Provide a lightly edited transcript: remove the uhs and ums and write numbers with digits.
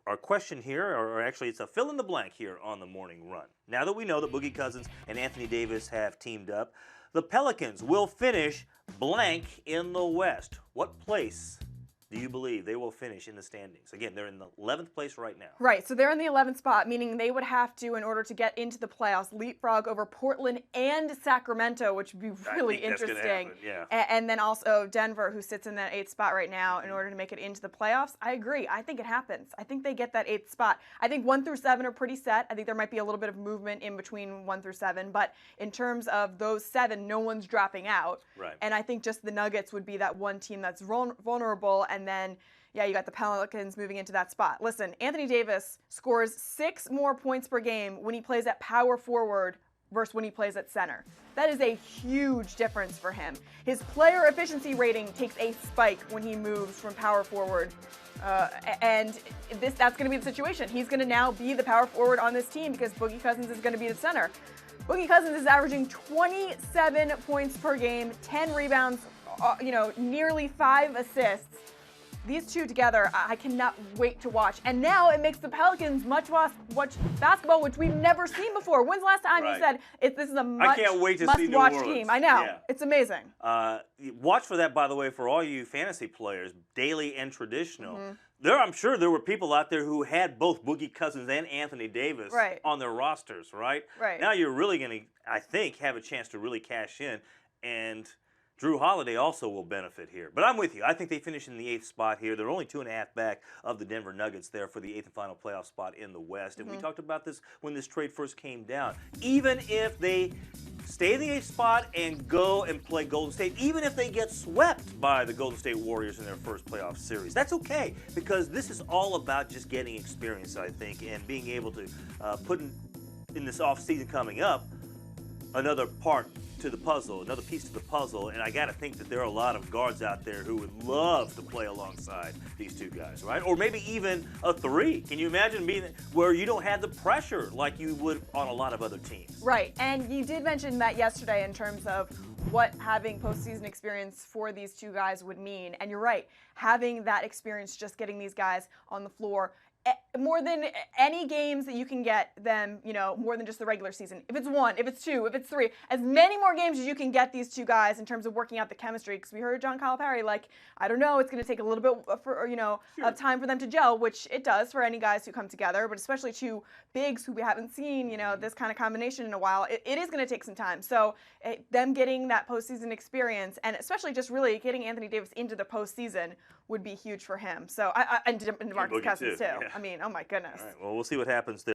our question here, or actually it's a fill in the blank here on the morning run. Now that we know that Boogie Cousins and Anthony Davis have teamed up, the Pelicans will finish blank in the West. What place do you believe they will finish in the standings? Again, they're in the 11th place right now. Right, so they're in the 11th spot, meaning they would have to, in order to get into the playoffs, leapfrog over Portland and Sacramento, which would be really interesting. Yeah. And then also Denver, who sits in that 8th spot right now, in order to make it into the playoffs. I agree. I think it happens. I think they get that 8th spot. I think 1 through 7 are pretty set. I think there might be a little bit of movement in between 1 through 7, but in terms of those 7, no one's dropping out. Right. And I think just the Nuggets would be that one team that's vulnerable, and then yeah, you got the Pelicans moving into that spot. Listen, Anthony Davis scores 6 more points per game when he plays at power forward versus when he plays at center. That is a huge difference for him. His player efficiency rating takes a spike when he moves from power forward. And that's going to be the situation. He's going to now be the power forward on this team because Boogie Cousins is going to be the center. Boogie Cousins is averaging 27 points per game, 10 rebounds, nearly 5 assists. These two together, I cannot wait to watch. And now it makes the Pelicans watch basketball, which we've never seen before. When's the last time you said this is a must-watch team? I know. Yeah. It's amazing. Watch for that, by the way, for all you fantasy players, daily and traditional. I'm sure there were people out there who had both Boogie Cousins and Anthony Davis on their rosters, right? Now you're really going to, I think, have a chance to really cash in. And Drew Holiday also will benefit here. But I'm with you. I think they finish in the 8th spot here. They're only 2.5 back of the Denver Nuggets there for the 8th and final playoff spot in the West. And we talked about this when this trade first came down. Even if they stay in the 8th spot and go and play Golden State, even if they get swept by the Golden State Warriors in their first playoff series, that's okay, because this is all about just getting experience, I think, and being able to put in this offseason coming up another part to the puzzle, another piece to the puzzle, and I got to think that there are a lot of guards out there who would love to play alongside these two guys, right? Or maybe even a 3. Can you imagine being where you don't have the pressure like you would on a lot of other teams? Right, and you did mention that yesterday in terms of what having postseason experience for these two guys would mean, and you're right, having that experience, just getting these guys on the floor, more than any games that you can get them, more than just the regular season. If it's 1, if it's 2, if it's 3, as many more games as you can get these two guys in terms of working out the chemistry. Because we heard John Calipari, I don't know, it's going to take a little bit of time for them to gel, which it does for any guys who come together, but especially two bigs who we haven't seen, this kind of combination in a while. It is going to take some time. So them getting that postseason experience, and especially just really getting Anthony Davis into the postseason, would be huge for him. So and DeMarcus Cousins too. Yeah. I mean, oh my goodness. All right, well, we'll see what happens there.